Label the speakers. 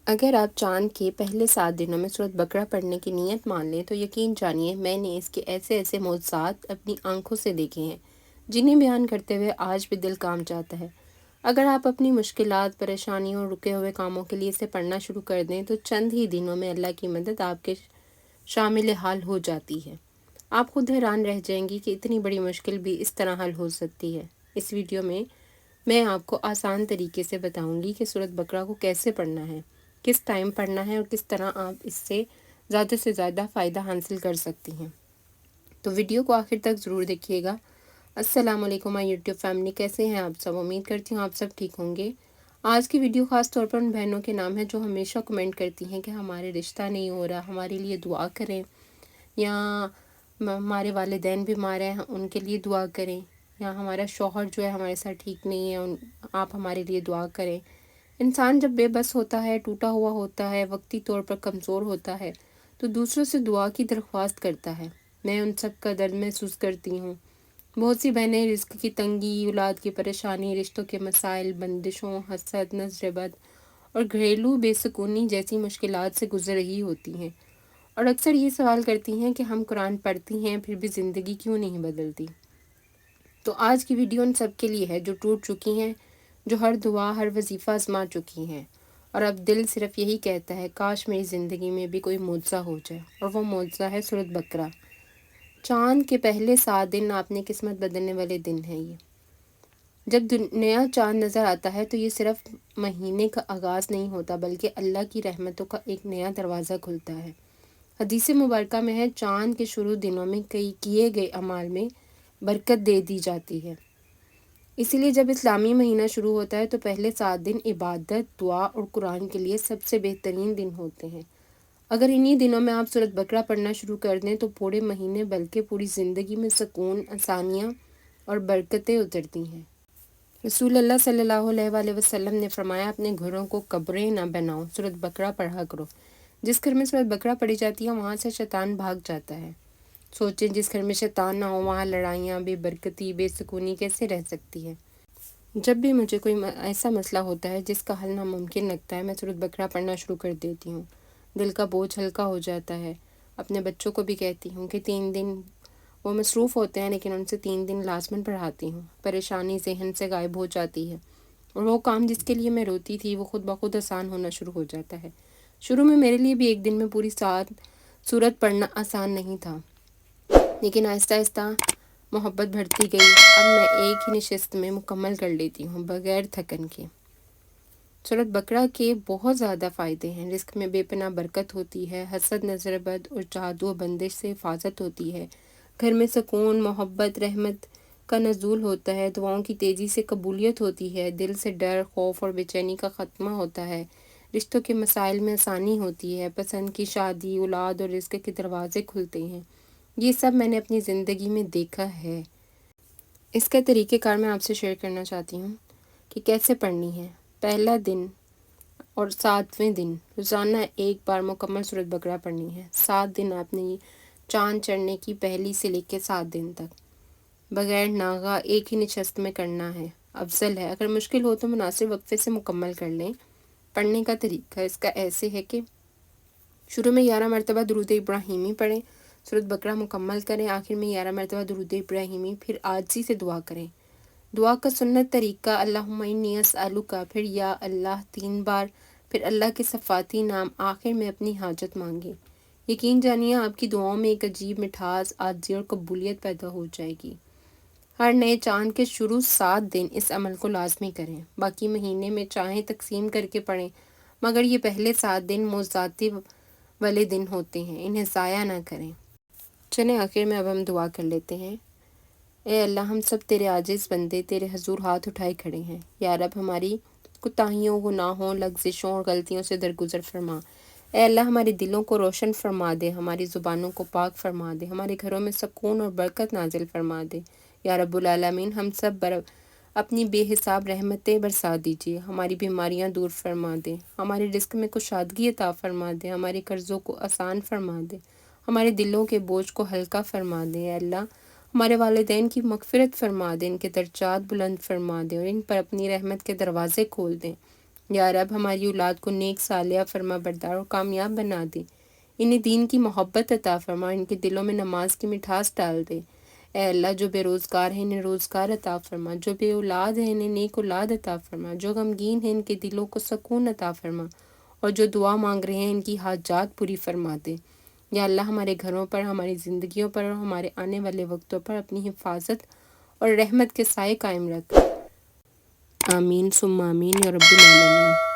Speaker 1: اگر آپ چاند کے پہلے 7 دنوں میں سورۃ بقرہ پڑھنے کی نیت مان لیں تو یقین جانیے میں نے اس کے ایسے ایسے معجزات اپنی آنکھوں سے دیکھے ہیں جنہیں بیان کرتے ہوئے آج بھی دل کانپ جاتا ہے۔ اگر آپ اپنی مشکلات، پریشانیوں اور رکے ہوئے کاموں کے لیے اسے پڑھنا شروع کر دیں تو چند ہی دنوں میں اللہ کی مدد آپ کے شامل حال ہو جاتی ہے۔ آپ خود حیران رہ جائیں گی کہ اتنی بڑی مشکل بھی اس طرح حل ہو سکتی ہے۔ اس ویڈیو میں آپ کو آسان طریقے سے بتاؤں گی کہ سورۃ بقرہ کو کیسے پڑھنا ہے، کس ٹائم پڑھنا ہے اور کس طرح آپ اس سے زیادہ فائدہ حاصل کر سکتی ہیں۔ تو ویڈیو کو آخر تک ضرور دیکھیے گا۔ السلام علیکم مائی یوٹیوب فیملی، کیسے ہیں آپ سب؟ امید کرتی ہوں آپ سب ٹھیک ہوں گے۔ آج کی ویڈیو خاص طور پر ان بہنوں کے نام ہے جو ہمیشہ کمنٹ کرتی ہیں کہ ہمارے رشتہ نہیں ہو رہا، ہمارے لیے دعا کریں، یا ہمارے والدین بیمار ہیں ان کے لیے دعا کریں، یا ہمارا شوہر جو ہے ہمارے ساتھ ٹھیک نہیں ہے آپ ہمارے لیے دعا کریں۔ انسان جب بے بس ہوتا ہے، ٹوٹا ہوا ہوتا ہے، وقتی طور پر کمزور ہوتا ہے تو دوسروں سے دعا کی درخواست کرتا ہے۔ میں ان سب کا درد محسوس کرتی ہوں۔ بہت سی بہنیں رزق کی تنگی، اولاد کی پریشانی، رشتوں کے مسائل، بندشوں، حسد، نظر بد اور گھریلو بے سکونی جیسی مشکلات سے گزر رہی ہوتی ہیں، اور اکثر یہ سوال کرتی ہیں کہ ہم قرآن پڑھتی ہیں پھر بھی زندگی کیوں نہیں بدلتی۔ تو آج کی ویڈیو ان سب کے لیے ہے جو ٹوٹ چکی ہیں، جو ہر دعا، ہر وظیفہ آزما چکی ہیں، اور اب دل صرف یہی کہتا ہے کاش میری زندگی میں بھی کوئی معجزہ ہو جائے، اور وہ معجزہ ہے سورۃ بقرہ۔ چاند کے پہلے 7 دن آپ نے قسمت بدلنے والے دن ہیں یہ۔ جب نیا چاند نظر آتا ہے تو یہ صرف مہینے کا آغاز نہیں ہوتا بلکہ اللہ کی رحمتوں کا ایک نیا دروازہ کھلتا ہے۔ حدیث مبارکہ میں ہے چاند کے شروع دنوں میں کیے گئے اعمال میں برکت دے دی جاتی ہے۔ اسی لیے جب اسلامی مہینہ شروع ہوتا ہے تو پہلے 7 دن عبادت، دعا اور قرآن کے لیے سب سے بہترین دن ہوتے ہیں۔ اگر انہی دنوں میں آپ سورۃ بقرہ پڑھنا شروع کر دیں تو پورے مہینے بلکہ پوری زندگی میں سکون، آسانیاں اور برکتیں اترتی ہیں۔ رسول اللہ صلی اللہ علیہ وآلہ وسلم نے فرمایا اپنے گھروں کو قبریں نہ بناؤ، سورۃ بقرہ پڑھا کرو۔ جس گھر میں سورۃ بقرہ پڑھی جاتی ہے وہاں سے شیطان بھاگ جاتا ہے۔ سوچیں جس گھر میں شیطان نہ ہو وہاں لڑائیاں، بے برکتی، بے سکونی کیسے رہ سکتی ہے؟ جب بھی مجھے کوئی ایسا مسئلہ ہوتا ہے جس کا حل ناممکن لگتا ہے میں سورۃ بقرہ پڑھنا شروع کر دیتی ہوں۔ دل کا بوجھ ہلکا ہو جاتا ہے۔ اپنے بچوں کو بھی کہتی ہوں کہ 3 دن وہ مصروف ہوتے ہیں لیکن ان سے 3 دن لازماً پڑھاتی ہوں۔ پریشانی ذہن سے غائب ہو جاتی ہے اور وہ کام جس کے لیے میں روتی تھی وہ خود بخود آسان ہونا شروع ہو جاتا ہے۔ شروع میں میرے لیے بھی ایک دن میں پوری سورت پڑھنا آسان نہیں تھا، لیکن آہستہ آہستہ محبت بڑھتی گئی۔ اب میں ایک ہی نشست میں مکمل کر لیتی ہوں بغیر تھکن کے۔ سورۃ بقرہ کے بہت زیادہ فائدے ہیں۔ رزق میں بے پناہ برکت ہوتی ہے، حسد، نظر بد اور جادو و بندش سے حفاظت ہوتی ہے، گھر میں سکون، محبت، رحمت کا نزول ہوتا ہے، دعاؤں کی تیزی سے قبولیت ہوتی ہے، دل سے ڈر، خوف اور بے چینی کا خاتمہ ہوتا ہے، رشتوں کے مسائل میں آسانی ہوتی ہے، پسند کی شادی، اولاد اور رزق کے دروازے کھلتے ہیں۔ یہ سب میں نے اپنی زندگی میں دیکھا ہے۔ اس کا طریقہ کار میں آپ سے شیئر کرنا چاہتی ہوں کہ کیسے پڑھنی ہے۔ پہلا دن اور 7ویں دن روزانہ ایک بار مکمل سورۃ بقرہ پڑھنی ہے۔ 7 دن آپ نے چاند چڑھنے کی پہلی سے لے کے 7 دن تک بغیر ناغہ ایک ہی نشست میں کرنا ہے، افضل ہے۔ اگر مشکل ہو تو مناسب وقفے سے مکمل کر لیں۔ پڑھنے کا طریقہ اس کا ایسے ہے کہ شروع میں 11 مرتبہ درود ابراہیمی پڑھیں، سورۃ بقرہ مکمل کریں، آخر میں 11 مرتبہ درود ابراہیمی، پھر عاجزی سے دعا کریں۔ دعا کا سنت طریقہ اللہم انی اسألک، پھر یا اللہ 3 بار، پھر اللہ کے صفاتی نام، آخر میں اپنی حاجت مانگیں۔ یقین جانیے آپ کی دعاؤں میں ایک عجیب مٹھاس، عاجزی اور قبولیت پیدا ہو جائے گی۔ ہر نئے چاند کے شروع 7 دن اس عمل کو لازمی کریں۔ باقی مہینے میں چاہیں تقسیم کر کے پڑھیں، مگر یہ پہلے 7 دن معجزاتی والے دن ہوتے ہیں، انہیں ضائع نہ کریں۔ چلیں آخر میں اب ہم دعا کر لیتے ہیں۔ اے اللہ، ہم سب تیرے عاجز بندے تیرے حضور ہاتھ اٹھائے کھڑے ہیں۔ یا رب، ہماری کوتاہیوں، گناہوں، لغزشوں اور غلطیوں سے درگزر فرما۔ اے اللہ، ہمارے دلوں کو روشن فرما دے، ہماری زبانوں کو پاک فرما دے، ہمارے گھروں میں سکون اور برکت نازل فرما دے۔ یا رب العالمین، ہم سب اپنی بے حساب رحمتیں برسا دیجیے، ہماری بیماریاں دور فرما دے، ہمارے رزق میں کشادگی عطا فرما دے، ہمارے قرضوں کو آسان فرما دے، ہمارے دلوں کے بوجھ کو ہلکا فرما دے۔ اے اللہ، ہمارے والدین کی مغفرت فرما دے، ان کے درجات بلند فرما دے اور ان پر اپنی رحمت کے دروازے کھول دیں۔ یا رب ہماری اولاد کو نیک صالحہ فرما بردار اور کامیاب بنا دے، انہیں دین کی محبت عطا فرما، ان کے دلوں میں نماز کی مٹھاس ڈال دے۔ اے اللہ جو بے روزگار ہیں انہیں روزگار عطا فرما، جو بے اولاد ہیں انہیں نیک اولاد عطا فرما، جو غمگین ہیں ان کے دلوں کو سکون عطا فرما، اور جو دعا مانگ رہے ہیں ان کی حاجات پوری فرما دے۔ یا اللہ ہمارے گھروں پر، ہماری زندگیوں پر اور ہمارے آنے والے وقتوں پر اپنی حفاظت اور رحمت کے سائے قائم رکھ۔ آمین ثم آمین یا رب العالمین۔